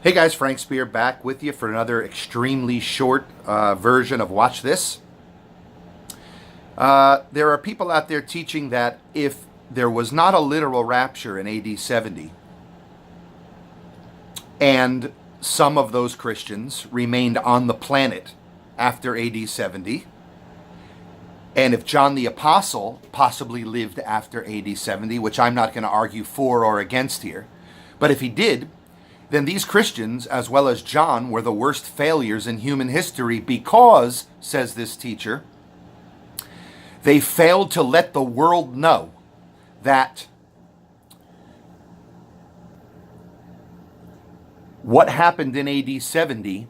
Hey guys, Frank Spear back with you for another extremely short version of Watch This. There are people out there teaching that if there was not a literal rapture in AD 70, and some of those Christians remained on the planet after AD 70, and if John the Apostle possibly lived after AD 70, which I'm not going to argue for or against here, but if he did, then these Christians, as well as John, were the worst failures in human history because, says this teacher, they failed to let the world know that what happened in AD 70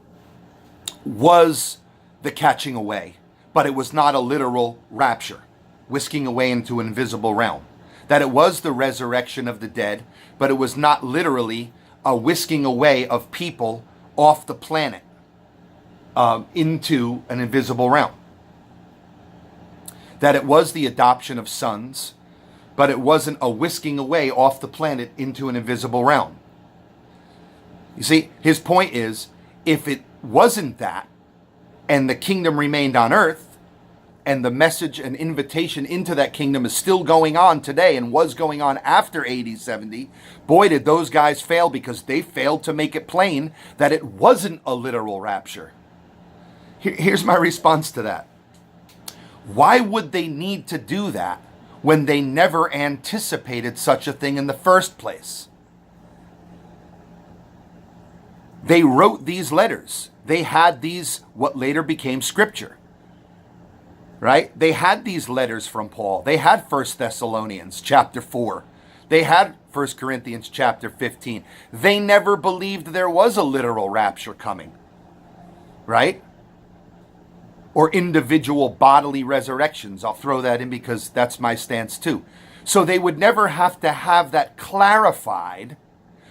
was the catching away, but it was not a literal rapture, whisking away into an invisible realm. That it was the resurrection of the dead, but it was not literally a whisking away of people off the planet into an invisible realm. That it was the adoption of sons, but it wasn't a whisking away off the planet into an invisible realm. You see, his point is, if it wasn't that, and the kingdom remained on earth, and the message and invitation into that kingdom is still going on today and was going on after AD 70, boy, did those guys fail because they failed to make it plain that it wasn't a literal rapture. Here's my response to that. Why would they need to do that when they never anticipated such a thing in the first place? They wrote these letters. They had these, what later became scripture. Right? They had these letters from Paul. They had 1 Thessalonians chapter 4. They had 1 Corinthians chapter 15. They never believed there was a literal rapture coming. Right? Or individual bodily resurrections. I'll throw that in because that's my stance too. So they would never have to have that clarified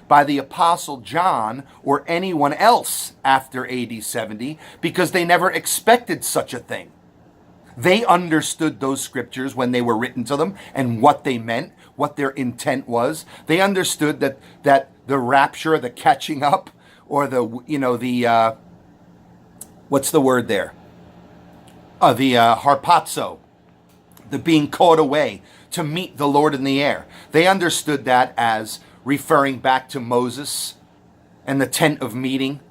by the Apostle John or anyone else after AD 70 because they never expected such a thing. They understood those scriptures when they were written to them and what they meant, what their intent was. They understood that the rapture, the catching up, or what's the word there? The harpazo, the being caught away to meet the Lord in the air. They understood that as referring back to Moses and the tent of meeting,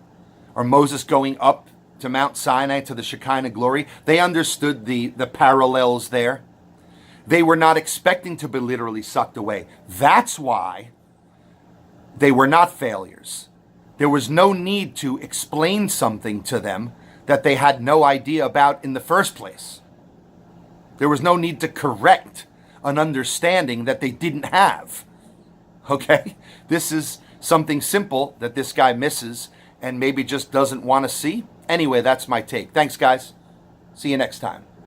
or Moses going up to Mount Sinai, to the Shekinah glory. They understood the parallels there. They were not expecting to be literally sucked away. That's why they were not failures. There was no need to explain something to them that they had no idea about in the first place. There was no need to correct an understanding that they didn't have. Okay? This is something simple that this guy misses and maybe just doesn't want to see. Anyway, that's my take. Thanks, guys. See you next time.